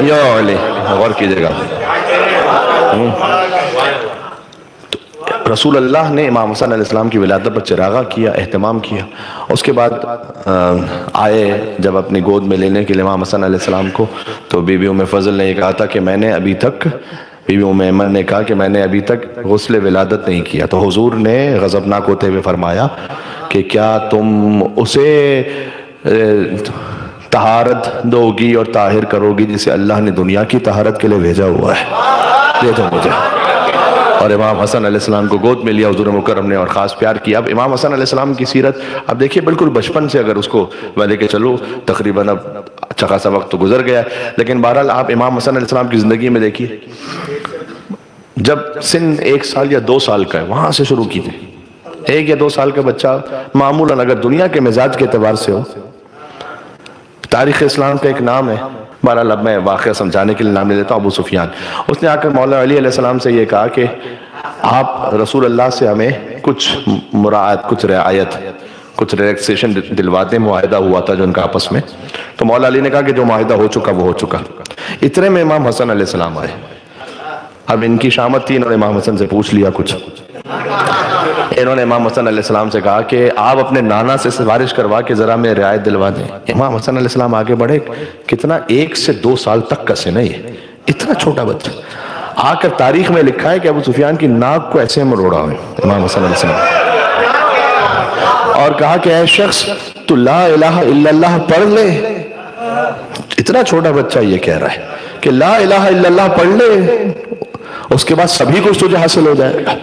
یا علی غور کیجئے گا. رسول اللہ نے امام حسن علیہ السلام کی ولادت پر چراغاں کیا، اہتمام کیا. اس کے بعد آئے جب اپنی گود میں لینے کے لیے امام حسن علیہ السلام کو، تو بی بی ام فضل نے یہ کہا تھا کہ میں نے ابھی تک، بی بی ام ایمن نے کہا کہ میں نے ابھی تک غسل ولادت نہیں کیا. تو حضور نے غضبناک ہوتے ہوئے فرمایا کہ کیا تم اسے طہارت دو گی اور طاہر کرو گی جسے اللہ نے دنیا کی طہارت کے لیے بھیجا ہوا ہے؟ دے دو مجھے. اور امام حسن علیہ السلام کو گود میں لیا حضور مکرم نے اور خاص پیار کیا. اب امام حسن علیہ السلام کی سیرت اب دیکھیے، بالکل بچپن سے اگر اس کو میں لے کے چلو تقریباً اب اچھا خاصا وقت تو گزر گیا ہے، لیکن بہرحال آپ امام حسن علیہ السلام کی زندگی میں دیکھیے، جب سن 1 سال یا 2 سال کا ہے وہاں سے شروع کی تھی. 1 یا 2 سال کا بچہ معمولاً اگر دنیا کے مزاج کے اعتبار سے ہو، تاریخ اسلام کا ایک نام ہے، بہرحال اب میں واقعہ سمجھانے کے لیے نام لے لیتا ہوں، ابو سفیان. اس نے آ کر مولا علی علیہ السلام سے یہ کہا کہ آپ رسول اللہ سے ہمیں کچھ مراعات، کچھ رعایت، کچھ ریلیکسیشن دلوا دیں. معاہدہ ہوا تھا جو ان کا آپس میں. تو مولا علی نے کہا کہ جو معاہدہ ہو چکا وہ ہو چکا. اتنے میں امام حسن علیہ السلام آئے. اب ان کی شامت تھی، انہوں نے امام حسن سے پوچھ لیا کچھ. انہوں نے امام حسن علیہ السلام سے کہا کہ آپ اپنے نانا سے سفارش کروا کے ذرا میں رعایت دلوا دیں. امام حسن علیہ السلام آگے بڑھے. کتنا 1 سے 2 سال تک کا سن ہے یہ، اتنا چھوٹا بچہ. آ کر تاریخ میں لکھا ہے کہ ابو سفیان کی ناک کو ایسے مروڑا ہے امام حسن علیہ السلام، اور کہا کہ اے شخص تو لا الہ الا اللہ پڑھ لے. اتنا چھوٹا بچہ یہ کہہ رہا ہے کہ لا الہ الا اللہ پڑھ لے، اس کے بعد سبھی کچھ تجھے حاصل ہو جائے گا.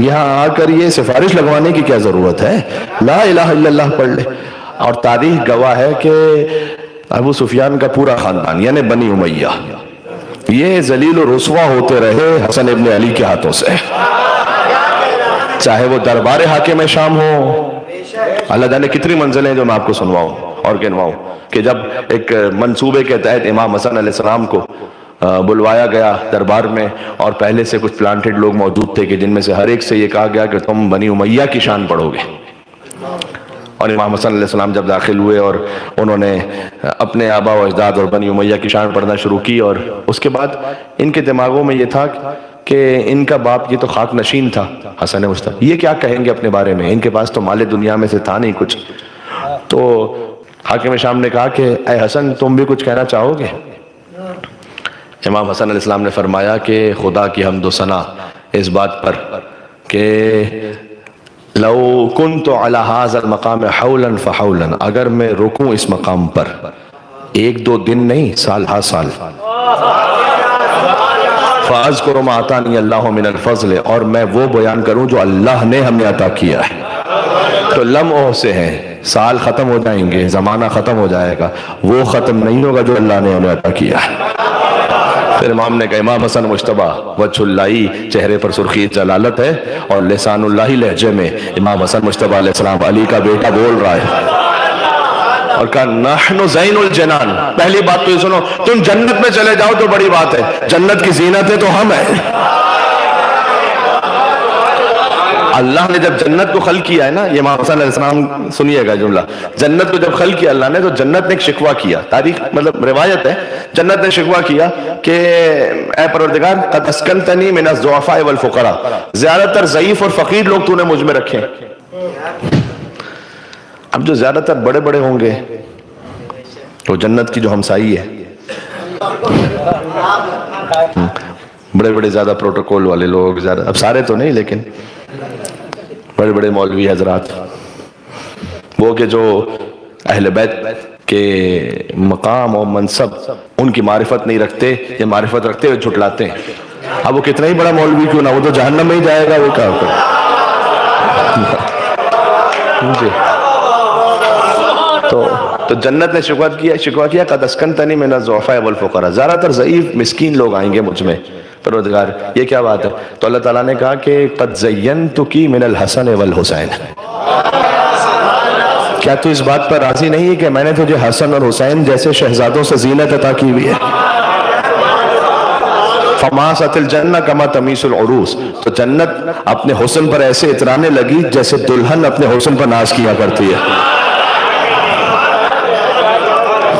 یہاں آ کر یہ سفارش لگوانے کی کیا ضرورت ہے؟ لا الہ الا اللہ پڑھ لے. اور تاریخ گواہ ہے کہ ابو سفیان کا پورا خاندان یعنی بنی امیہ یہ ذلیل و رسوا ہوتے رہے حسن ابن علی کے ہاتھوں سے، چاہے وہ دربار حاکم شام ہو. اللہ جانے کتنی منزلیں جو میں آپ کو سنواؤں اور گنواؤں کہ جب ایک منصوبے کے تحت امام حسن علیہ السلام کو بلوایا گیا دربار میں، اور پہلے سے کچھ پلانٹڈ لوگ موجود تھے کہ جن میں سے ہر ایک سے یہ کہا گیا کہ تم بنی امیہ کی شان پڑھو گے. اور امام حسن علیہ السلام جب داخل ہوئے اور انہوں نے اپنے آبا و اجداد اور بنی امیہ کی شان پڑھنا شروع کی، اور اس کے بعد ان کے دماغوں میں یہ تھا کہ ان کا باپ یہ تو خاک نشین تھا حسن مصطفی، یہ کیا کہیں گے اپنے بارے میں، ان کے پاس تو مال دنیا میں سے تھا نہیں کچھ. تو حاکم شام نے کہا کہ اے حسن تم بھی کچھ کہنا چاہو گے؟ امام حسن علیہ السلام نے فرمایا کہ خدا کی حمد و ثنا اس بات پر کہ لو کنت علی ھذا المقام حولا فحولا، اگر میں رکوں اس مقام پر 1-2 دن نہیں، سال ہا سال، فاذکر ما آتانی اللہ من الفضل، اور میں وہ بیان کروں جو اللہ نے ہمیں عطا کیا ہے. تو لمحوں سے ہیں، سال ختم ہو جائیں گے، زمانہ ختم ہو جائے گا، وہ ختم نہیں ہوگا جو اللہ نے ہمیں عطا کیا ہے. پھر امام نے کہا امام حسن مجتبیٰ وجہ اللہ چہرے پر سرخی جلالت ہے، اور لسان اللہ لہجے میں امام حسن مجتبیٰ علیہ السلام علی کا بیٹا بول رہا ہے، اور کہا نحن زین الجنان. پہلی بات تو یہ سنو، تم جنت میں چلے جاؤ تو بڑی بات ہے، جنت کی زینت ہے تو ہم ہیں. اللہ نے جب جنت کو خلق کیا ہے نا، یہ امام حسن علیہ السلام سنیے گا جملہ، جنت کو جب خلق کیا اللہ نے تو جنت نے ایک شکوہ کیا، تاریخ مطلب روایت ہے، جنت نے شکوہ کیا کہ اے پروردگار قد اسکنتنی من الضعفاء والفقراء، زیادہ تر ضعیف اور فقیر لوگ تو نے مجھ میں رکھے. اب جو زیادہ تر بڑے بڑے ہوں گے وہ جنت کی جو ہمسائی ہے، بڑے بڑے زیادہ پروٹوکول والے لوگ، زیادہ اب سارے تو نہیں لیکن بڑے بڑے مولوی حضرات، وہ کہ جو اہل بیت کے مقام اور منصب ان کی معرفت نہیں رکھتے یا معرفت رکھتے ہوئے جھٹلاتے ہیں. اب وہ کتنا ہی بڑا مولوی کیوں نہ، وہ تو جہنم میں ہی جائے گا، وہ کیا کرے. تو جنت نے شکوہ کیا قد اسکنتنی من الضعفاء والفقراء، زیادہ تر ضعیف مسکین لوگ آئیں گے مجھ میں پروردگار، یہ کیا بات ہے؟ تو اللہ تعالیٰ نے کہا کہ قد زینتکی من الحسن والحسین، کیا تو اس بات پر راضی نہیں ہے کہ میں نے تجھے حسن اور حسین جیسے شہزادوں سے زینت عطا کی ہوئی ہے؟ فماست الجنہ کما تمیس العروس، تو جنت اپنے حسن پر ایسے اترانے لگی جیسے دلہن اپنے حسن پر ناز کیا کرتی ہے.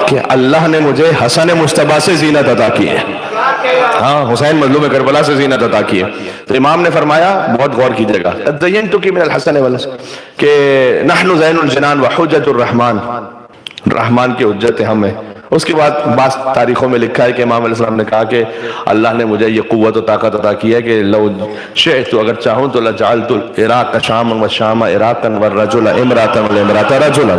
کہ اللہ نے مجھے حسن مجتبیٰ سے زینت عطا کی ہے. ہاں، حسین مظلوم کربلا سے زینت عطا کی ہے. تو امام نے فرمایا، بہت غور کیجئے گا، ادینتک من الحسن والحسن، کہ نحن زین الجنان وحجت الرحمن، رحمان کی حجت ہم ہیں. اس کے بعد بعض تاریخوں میں لکھا ہے کہ امام علیہ السلام نے کہا کہ اللہ نے مجھے یہ قوت و طاقت عطا کی ہے کہ لو شئت، اگر چاہوں تو لجعلت العراق شاما والشام عراقا والرجل امراتا والامرات رجلا،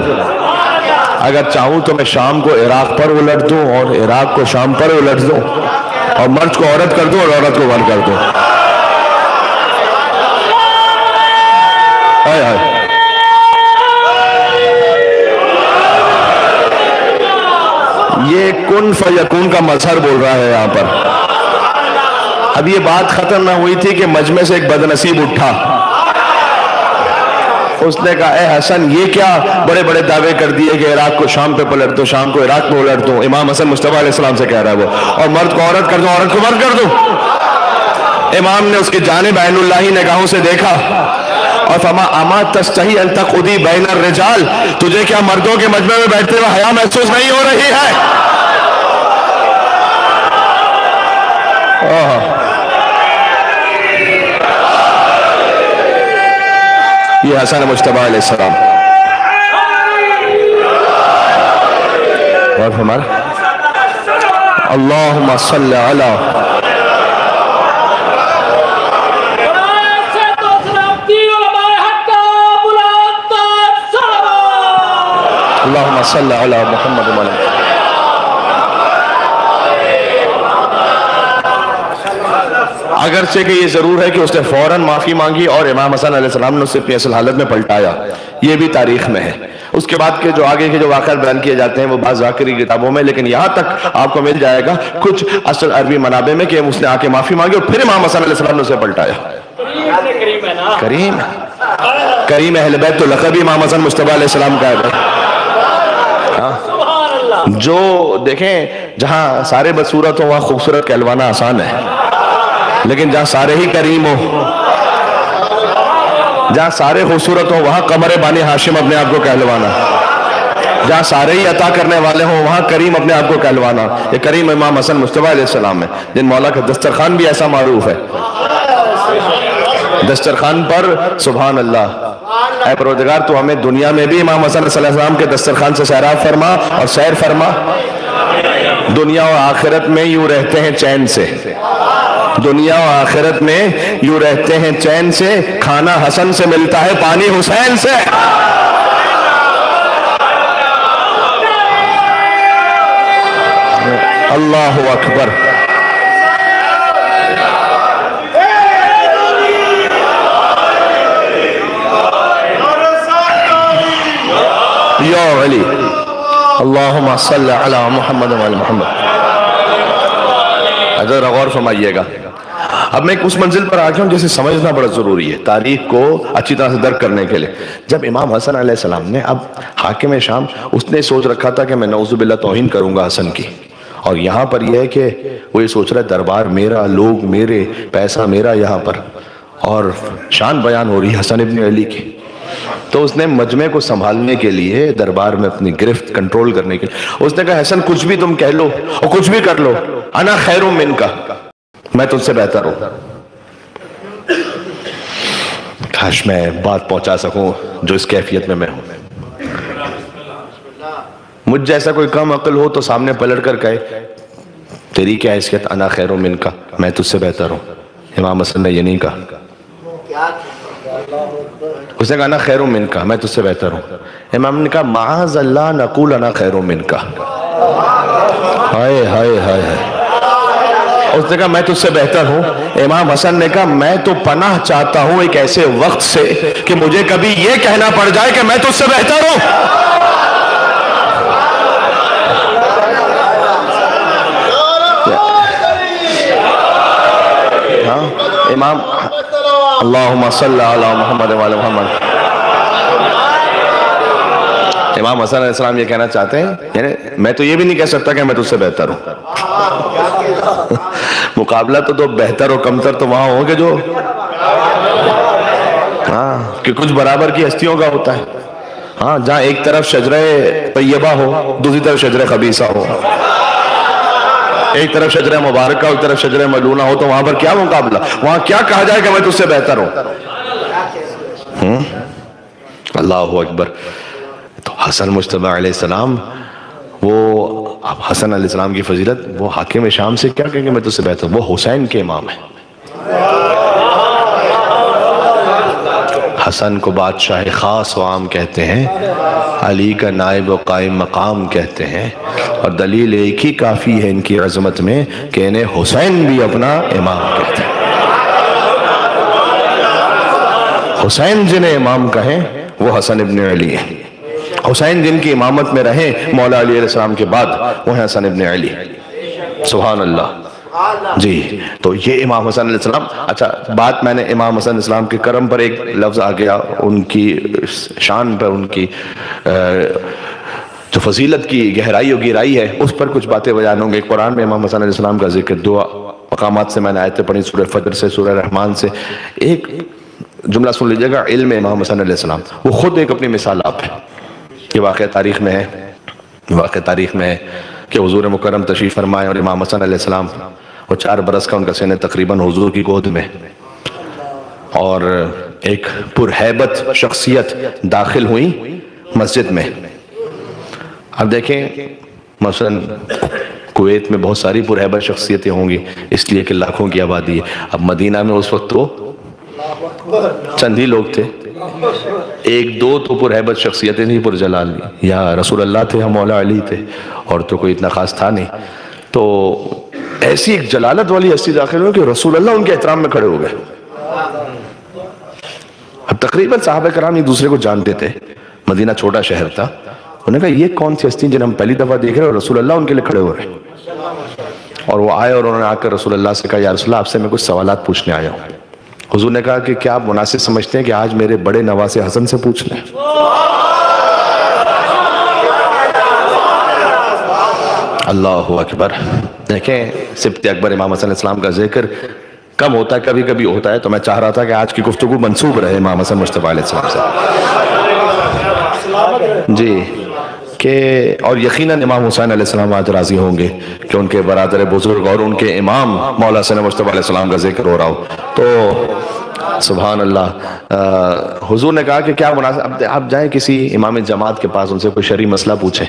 اگر چاہوں تو میں شام کو عراق پر الٹ دوں اور عراق کو شام پر الٹ دوں، اور مرد کو عورت کر دوں اور عورت کو مرد کر دوں. ہائے ہائے، یہ کن فیکون کا مظہر بول رہا ہے یہاں پر. اب یہ بات ختم نہ ہوئی تھی کہ مجمع سے ایک بدنصیب اٹھا. اس نے کہا اے حسن، یہ کیا بڑے بڑے دعوے کر دیے کہ عراق کو شام پہ پلٹ دو، شام کو عراق پہ الٹ دو. امام حسن مجتبیٰ علیہ السلام سے کہہ رہا ہے وہ، اور مرد کو عورت کر دو، عورت کو مرد کر دو. امام نے اس کی جانب عین اللہ نگاہوں سے دیکھا اور فرمایا اما تستحی ان تقعدی بین الرجال، تجھے کیا مردوں کے مجمع میں بیٹھتے ہوئے حیا محسوس نہیں ہو رہی ہے؟ یہ حسن مجتبیٰ علیہ السلام. اور ہمارا اللہم صلی علی اللہم صلی علی محمد و علی. اگرچہ کہ یہ ضرور ہے کہ اس نے فوراً معافی مانگی اور امام حسن علیہ السلام نے اسے اپنی اصل حالت میں پلٹایا، یہ بھی تاریخ میں ہے. اس کے بعد کے جو آگے کے جو واقعات بیان کیے جاتے ہیں وہ بعض ذاکری کتابوں میں، لیکن یہاں تک آپ کو مل جائے گا کچھ اصل عربی منابع میں کہ اس نے آ کے معافی مانگی اور پھر امام حسن علیہ السلام نے اسے پلٹایا. کریم کریم اہل بیت تو لقب امام حسن مجتبیٰ علیہ السلام کا ہے. جو دیکھیں جہاں سارے بدصورت ہوں وہاں خوبصورت کہلوانا آسان ہے، لیکن جہاں سارے ہی کریم ہوں، جہاں سارے خوبصورت ہوں وہاں قمر بانی ہاشم اپنے آپ کو کہلوانا، جہاں سارے ہی عطا کرنے والے ہوں وہاں کریم اپنے آپ کو کہلوانا. یہ کریم امام حسن مجتبیٰ علیہ السلام ہے، جن مولا کا دسترخوان بھی ایسا معروف ہے. دسترخوان پر سبحان اللہ، اے پروردگار تو ہمیں دنیا میں بھی امام حسن صلی اللہ علیہ وسلم کے دسترخوان سے سیراب فرما اور سیر فرما. دنیا و آخرت میں یوں رہتے ہیں چین سے، دنیا و آخرت میں یوں رہتے ہیں چین سے، کھانا حسن سے ملتا ہے پانی حسین سے. اللہ اکبر. یا علی اللہم صلی علی محمد و علی محمد. ذرا غور فرمائیے گا. اب میں اس منزل پر آ گیا ہوں جسے سمجھنا بڑا ضروری ہے تاریخ کو اچھی طرح سے درک کرنے کے لیے. جب امام حسن علیہ السلام نے، اب حاکم شام اس نے سوچ رکھا تھا کہ میں نعوذ باللہ توہین کروں گا حسن کی، اور یہاں پر یہ ہے کہ وہ یہ سوچ رہا ہے دربار میرا، لوگ میرے، پیسہ میرا یہاں پر، اور شان بیان ہو رہی ہے حسن ابن علی کی. تو اس نے مجمع کو سنبھالنے کے لیے، دربار میں اپنی گرفت کنٹرول کرنے کے لیے اس نے کہا حسن کچھ بھی تم کہہ لو اور کچھ بھی کر لو، انا خیر من کا، میں تجھ سے بہتر ہوں. کاش میں بات پہنچا سکوں جو اس کیفیت میں ہوں. مجھ جیسا کوئی کم عقل ہو تو سامنے پلٹ کر کہے تیری کیا حیثیت، انا خیر من کا، میں تجھ سے بہتر ہوں. امام حسن نے یہ نہیں کہا. اس نے کہا انا خیر من کا، میں تجھ سے بہتر ہوں. امام نے کہا معاذ اللہ نقول انا خیر من کا. ہائے ہائے ہائے ہائے. اس نے کہا میں تجھ سے بہتر ہوں. امام حسن نے کہا میں تو پناہ چاہتا ہوں ایک ایسے وقت سے کہ مجھے کبھی یہ کہنا پڑ جائے کہ میں تجھ سے بہتر ہوں. امام اللہم صلی علی محمد و علی محمد. امام حسن علیہ السلام یہ کہنا چاہتے ہیں یعنی میں تو یہ بھی نہیں کہہ سکتا کہ میں تجھ سے بہتر ہوں. مقابلہ تو بہتر اور کمتر تو وہاں ہو کہ جو کہ کچھ برابر کی ہستیوں کا ہوتا ہے. ہاں جہاں ایک طرف شجرہ طیبہ ہو، دوسری طرف شجر خبیثہ ہو، ایک طرف شجر مبارکہ ایک طرف شجر ملونہ ہو، تو وہاں پر کیا مقابلہ؟ وہاں کیا کہا جائے کہ میں تجھ سے بہتر ہوں؟ اللہ اکبر۔ تو حسن مجتبی علیہ السلام، وہ حسن علیہ السلام کی فضیلت، وہ حاکم شام سے کیا کہیں گے میں تجھ سے بہتر ہوں؟ وہ حسین کے امام ہیں۔ حسن کو بادشاہ خاص و عام کہتے ہیں، علی کا نائب و قائم مقام کہتے ہیں، اور دلیل ایک ہی کافی ہے ان کی عظمت میں کہ انہیں حسین بھی اپنا امام کہتے ہیں۔ حسین جنہیں امام کہیں وہ حسن ابن علی ہیں، حسین جن کی امامت میں رہیں مولا علی علیہ السلام کے بعد وہ ہیں حسن ابن علی۔ سبحان اللہ جی۔ تو یہ امام حسن علیہ السلام، اچھا بات میں نے امام حسن علیہ السلام کے کرم پر ایک لفظ آ گیا، ان کی شان پر، ان کی جو فضیلت کی گہرائی و گہرائی ہے اس پر کچھ باتیں بیان ہوں گے۔ قرآن میں امام حسن علیہ السلام کا ذکر دو مقامات سے میں نے آیتیں پڑھی، سورہ فجر سے، سورہ رحمان سے۔ ایک جملہ سن لیجیے گا، علم امام حسن علیہ السلام، وہ خود ایک اپنی مثال آپ ہے۔ یہ واقعہ تاریخ میں ہے، واقعہ تاریخ میں ہے کہ حضور مکرم تشریف فرمائے اور امام حسن علیہ السلام، وہ 4 برس کا ان کا سن تقریباً حضور کی گود میں، اور ایک پرہیبت شخصیت داخل ہوئی مسجد میں۔ اب دیکھیں مثلا کویت میں بہت ساری پرہیبت شخصیتیں ہوں گی اس لیے کہ لاکھوں کی آبادی ہے۔ اب مدینہ میں اس وقت تو چند ہی لوگ تھے، ایک دو تو پرہیبت شخصیتیں تھیں پرجلال، یا رسول اللہ تھے یا مولا علی تھے، اور تو کوئی اتنا خاص تھا نہیں۔ تو ایسی ایک جلالت والی ہستی داخل ہوئی کہ رسول اللہ ان کے احترام میں کھڑے ہو گئے۔ اب تقریباً صحابہ کرام ایک دوسرے کو جانتے تھے، مدینہ چھوٹا شہر تھا، انہوں نے کہا یہ کون سی ہستی جنہیں ہم پہلی دفعہ دیکھ رہے ہیں اور رسول اللہ ان کے لیے کھڑے ہو رہے ہیں۔ اور وہ آئے اور انہوں نے آ کر رسول اللہ سے کہا یا رسول اللہ آپ سے میں کچھ سوالات پوچھنے آیا ہوں۔ حضور نے کہا کہ کیا آپ مناسب سمجھتے ہیں کہ آج میرے بڑے نواسے حسن سے پوچھ لیں؟ اللہ اکبر۔ دیکھیں سبط اکبر امام حسن علیہ السلام کا ذکر کم ہوتا ہے، کبھی کبھی ہوتا ہے، تو میں چاہ رہا تھا کہ آج کی گفتگو منسوب رہے امام حسن مجتبی علیہ السلام سے جی، کہ اور یقیناً امام حسین علیہ السلام آج راضی ہوں گے کہ ان کے برادر بزرگ اور ان کے امام مولا حسن مجتبی علیہ السلام کا ذکر ہو رہا ہو۔ تو سبحان اللہ، حضور نے کہا کہ کیا مناسب، آپ جائیں کسی امام جماعت کے پاس، ان سے کوئی شرعی مسئلہ پوچھیں،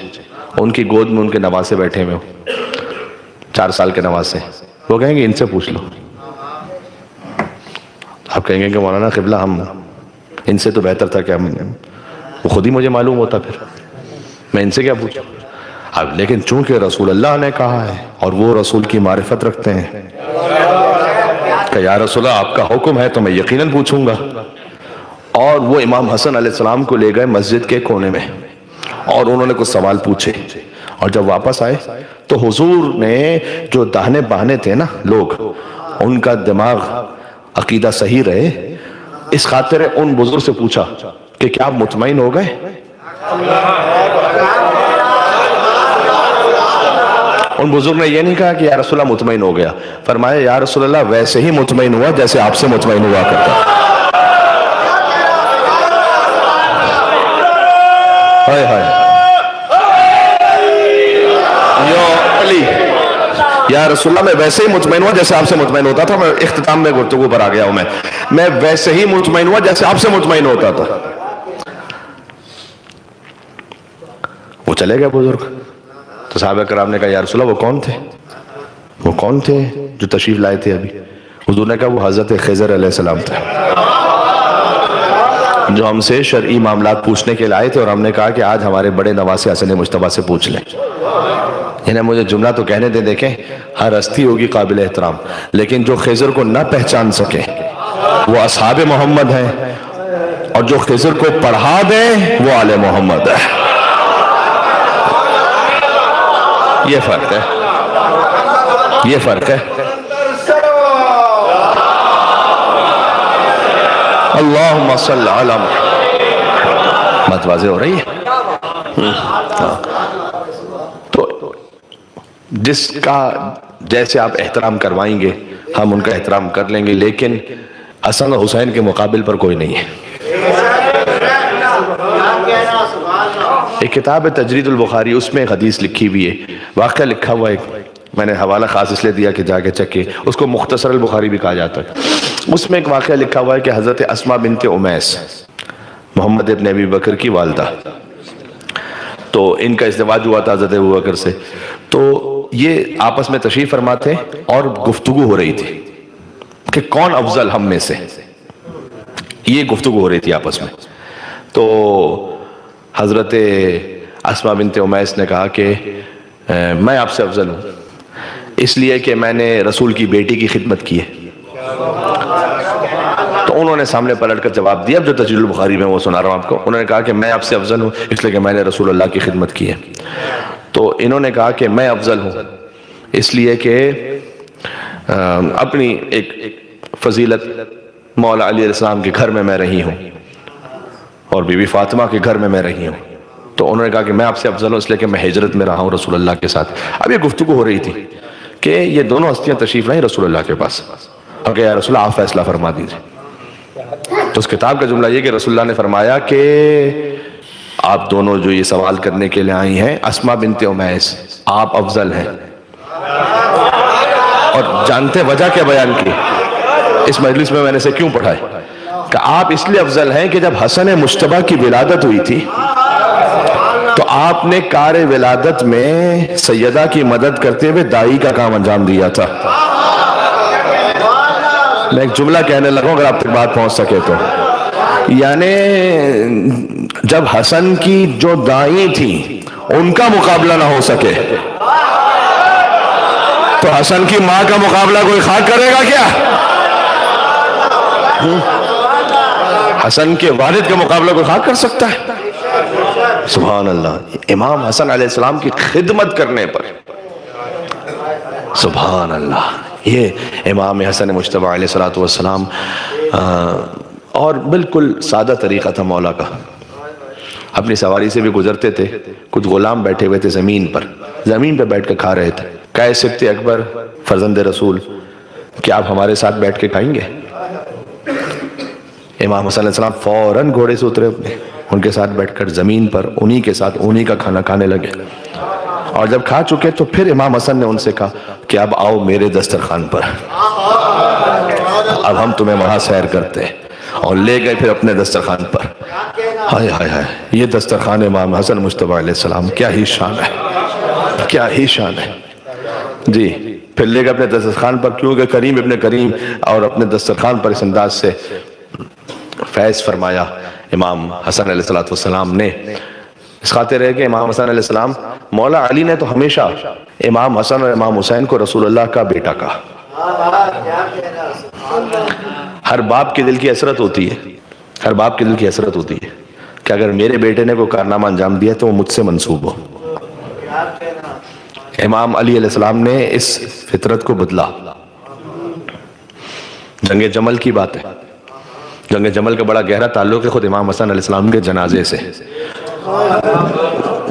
ان کی گود میں ان کے نواسے بیٹھے ہوئے ہوں، 4 سال کے نواسے، وہ کہیں گے ان سے پوچھ لو۔ آپ کہیں گے کہ مولانا قبلہ ہم ان سے تو بہتر تھا کہ ہم، وہ خود ہی مجھے معلوم ہوتا، پھر میں ان سے کیا پوچھوں؟ اب لیکن چونکہ رسول اللہ نے کہا ہے اور وہ رسول کی معرفت رکھتے ہیں کہ یا رسول اللہ آپ کا حکم ہے تو میں یقیناً پوچھوں گا۔ اور وہ امام حسن علیہ السلام کو لے گئے مسجد کے کونے میں اور انہوں نے کچھ سوال پوچھے، اور جب واپس آئے تو حضور نے جو داہنے باہنے تھے نا لوگ، ان کا دماغ عقیدہ صحیح رہے اس خاطر ان بزرگ سے پوچھا کہ کیا آپ مطمئن ہو گئے؟ ان بزرگ نے یہ نہیں کہا کہ یا رسول اللہ مطمئن ہو گیا، فرمایا یا رسول اللہ ویسے ہی مطمئن ہوا جیسے آپ سے مطمئن ہوا کرتا۔ ہائے ہائے یا رسول اللہ میں ویسے ہی مطمئن ہوا جیسے آپ سے مطمئن ہوتا تھا۔ میں اختتام میں گفتگو پر آ گیا ہوں، میں ویسے ہی مطمئن ہوا جیسے آپ سے مطمئن ہوتا تھا۔ وہ چلے گئے بزرگ، تو صحابہ کرام نے کہا یا رسول اللہ وہ کون تھے؟ وہ کون تھے جو تشریف لائے تھے ابھی؟ حضور نے کہا وہ حضرت خضر علیہ السلام تھے جو ہم سے شرعی معاملات پوچھنے کے لائے تھے، اور ہم نے کہا کہ آج ہمارے بڑے نواسے حسن مجتبی سے پوچھ لیں۔ انہیں مجھے جملہ تو کہنے دیں، دیکھیں ہر ہستی ہوگی قابل احترام، لیکن جو خضر کو نہ پہچان سکے وہ اصحاب محمد ہیں، اور جو خضر کو پڑھا دیں وہ آل محمد ہے۔ یہ فرق ہے، یہ فرق ہے۔ اللہم صلی علی محمد۔ بات واضح ہو رہی ہے؟ تو جس کا جیسے آپ احترام کروائیں گے ہم ان کا احترام کر لیں گے، لیکن حسن اور حسین کے مقابل پر کوئی نہیں ہے۔ ایک کتاب ہے تجرید البخاری، اس میں ایک حدیث لکھی ہوئی ہے، واقعہ لکھا ہوا ہے، میں نے حوالہ خاص اس لیے دیا کہ جا کے چکے، اس کو مختصر البخاری بھی کہا جاتا ہے۔ اس میں ایک واقعہ لکھا ہوا ہے کہ حضرت اسماء بنت امیس، محمد ابن ابی بکر کی والدہ، تو ان کا ازدواج ہوا تھا حضرت ابو بکر سے، تو یہ آپس میں تشریف فرما تھے اور گفتگو ہو رہی تھی کہ کون افضل ہم میں سے، یہ گفتگو ہو رہی تھی آپس میں۔ تو حضرت اسماء بنت امیس نے کہا کہ میں آپ سے افضل ہوں، اس لیے کہ میں نے رسول کی بیٹی کی خدمت کی ہے۔ تو انہوں نے سامنے پلٹ کر جواب دیا، اب جو تجرید البخاری میں وہ سنا رہا ہوں آپ کو، انہوں نے کہا کہ میں آپ سے افضل ہوں اس لیے کہ میں نے رسول اللہ کی خدمت کی ہے۔ تو انہوں نے کہا کہ میں افضل ہوں اس لیے کہ اپنی ایک فضیلت مولا علی علیہ السلام کے گھر میں میں رہی ہوں اور بی بی فاطمہ کے گھر میں رہی ہوں۔ تو انہوں نے کہا کہ میں آپ سے افضل ہوں اس لیے کہ میں ہجرت میں رہا ہوں رسول اللہ کے ساتھ۔ اب یہ گفتگو ہو رہی تھی کہ یہ دونوں ہستیاں تشریف لائیں رسول اللہ کے پاس، اور کہ یا رسول اللہ آپ فیصلہ فرما دیجئے۔ تو اس کتاب کا جملہ یہ کہ رسول اللہ نے فرمایا کہ آپ دونوں جو یہ سوال کرنے کے لیے آئی ہیں، اسماء بنت امیس، آپ افضل ہیں۔ اور جانتے وجہ کیا بیان کی اس مجلس میں نے اسے کیوں پڑھائے؟ کہ آپ اس لیے افضل ہیں کہ جب حسن مجتبیٰ کی ولادت ہوئی تھی تو آپ نے کار ولادت میں سیدہ کی مدد کرتے ہوئے دائی کا کام انجام دیا تھا۔ میں ایک جملہ کہنے لگا ہوں اگر آپ تک بات پہنچ سکے تو، یعنی جب حسن کی جو دائی تھی ان کا مقابلہ نہ ہو سکے تو حسن کی ماں کا مقابلہ کوئی خاک کرے گا کیا؟ حسن کے والد کا مقابلہ کوئی خاک کر سکتا ہے؟ سبحان اللہ، امام حسن علیہ السلام کی خدمت کرنے پر، سبحان اللہ، یہ امام حسن مجتبیٰ علیہ السلام، اور بالکل سادہ طریقہ تھا مولا کا۔ اپنی سواری سے بھی گزرتے تھے، کچھ غلام بیٹھے ہوئے تھے زمین پہ بیٹھ کے کھا رہے تھے۔ کہے صبت اکبر فرزند رسول کہ آپ ہمارے ساتھ بیٹھ کے کھائیں گے؟ امام حسن علیہ السلام فوراً گھوڑے سے اترے، ان کے ساتھ بیٹھ کر زمین پر انہی کے ساتھ انہی کا کھانا کھانے لگے، اور جب کھا چکے تو پھر امام حسن نے ان سے کہا کہ اب آؤ میرے دسترخوان پر، اب ہم تمہیں وہاں سیر کرتے ہیں، اور لے گئے پھر اپنے دسترخوان پر۔ ہائے ہائے ہائے، یہ دسترخوان امام حسن مجتبیٰ علیہ السلام، کیا ہی شان ہے، کیا ہی شان ہے جی۔ پھر لے گئے اپنے دسترخوان پر، کیونکہ کریم ابن کریم اور اپنے دسترخوان پر اس انداز سے فیض فرمایا امام حسن علیہ السلام نے، اس خاطر ہے کہ امام حسن علیہ السلام، مولا علی نے تو ہمیشہ امام حسن اور امام حسین کو رسول اللہ کا بیٹا کہا۔ ہر باپ کے دل کی حسرت ہوتی ہے، ہر باپ کے دل کی حسرت ہوتی ہے کہ اگر میرے بیٹے نے کوئی کارنامہ انجام دیا تو وہ مجھ سے منسوب ہو۔ امام علی علیہ السلام نے اس فطرت کو بدلا۔ جنگ جمل کی بات ہے، جنگ جمل کا بڑا گہرا تعلق ہے خود امام حسن علیہ السلام کے جنازے سے،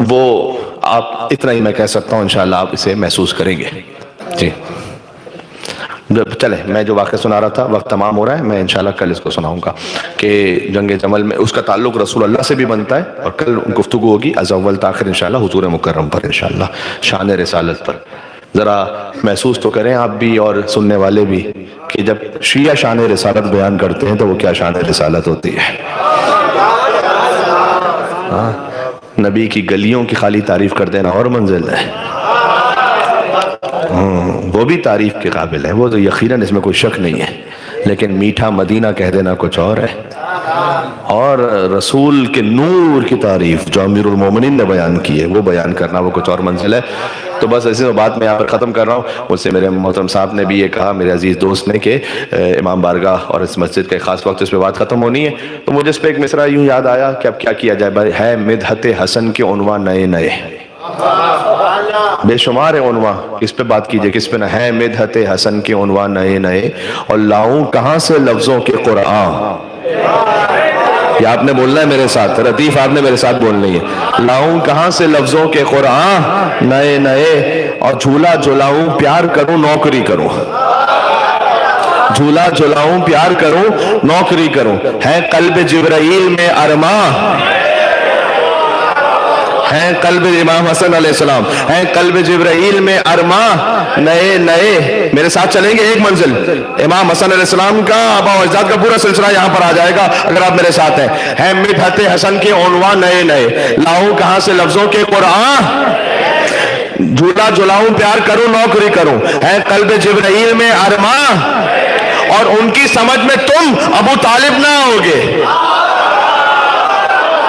وہ آپ اتنا ہی میں کہہ سکتا ہوں، انشاءاللہ آپ اسے محسوس کریں گے جی۔ چلے، میں جو واقعہ سنا رہا تھا، وقت تمام ہو رہا ہے، میں انشاءاللہ کل اس کو سناؤں گا کہ جنگ جمل میں اس کا تعلق رسول اللہ سے بھی بنتا ہے، اور کل گفتگو ہوگی از اول تاخر انشاءاللہ حضور مکرم پر، انشاءاللہ شان رسالت پر۔ ذرا محسوس تو کریں آپ بھی اور سننے والے بھی کہ جب شیعہ شان رسالت بیان کرتے ہیں تو وہ کیا شان رسالت ہوتی ہے۔ نبی کی گلیوں کی خالی تعریف کر دینا اور منزل ہے، وہ بھی تعریف کے قابل ہے، وہ تو یقیناً اس میں کوئی شک نہیں ہے، لیکن میٹھا مدینہ کہہ دینا کچھ اور ہے، اور رسول کے نور کی تعریف جو امیر المومنین نے بیان کی ہے وہ بیان کرنا وہ کچھ اور منزل ہے۔ تو بس ایسی بات میں یہاں پر ختم کر رہا ہوں۔ مجھ سے میرے محترم صاحب نے بھی یہ کہا، میرے عزیز دوست نے، کہ امام بارگاہ اور اس مسجد کا خاص وقت اس پہ بات ختم ہونی ہے، تو مجھے اس پہ ایک مصرعہ یوں یاد آیا کہ اب کیا کیا جائے، بھائی ہے مدحت حسن کے عنوان نئے نئے، بے شمار عنوان، کس پہ بات کیجئے کس پہ نہ ہے مدحت حسن کے عنوان نئے نئے، اور لاؤں کہاں سے لفظوں کے قرآن، یہ آپ نے بولنا ہے میرے ساتھ، رتیف آپ نے میرے ساتھ بولنی ہے، لاؤں کہاں سے لفظوں کے قرآن نئے نئے، اور جھولا جھولاؤں پیار کروں نوکری کروں، جھولا جھولاؤں پیار کروں نوکری کروں، ہے قلب جبرائیل میں ارماں، ہیں قلب امام حسن علیہ السلام، ہیں قلب جبرائیل میں ارماں نئے نئے. میرے ساتھ چلیں گے ایک منزل. امام حسن علیہ السلام کا آباء و اجداد کا پورا سلسلہ یہاں پر آ جائے گا اگر آپ میرے ساتھ ہیں. ہیں مدحت حسن کے عنوان نئے نئے، لاؤں کہاں سے لفظوں کے قرآن، جھولا جلاؤں پیار کروں نوکری کروں. ہیں قلب جبرائیل میں ارماں، اور ان کی سمجھ میں تم ابو طالب نہ ہوگے،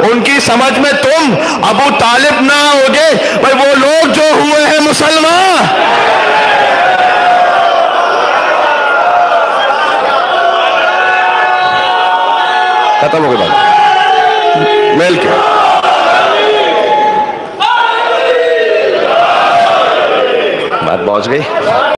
ان کی سمجھ میں تم ابو طالب نہ ہوگے. بھائی وہ لوگ جو ہوئے ہیں مسلمان، ختم ہو گئی بات، میل کیا بات پہنچ گئی.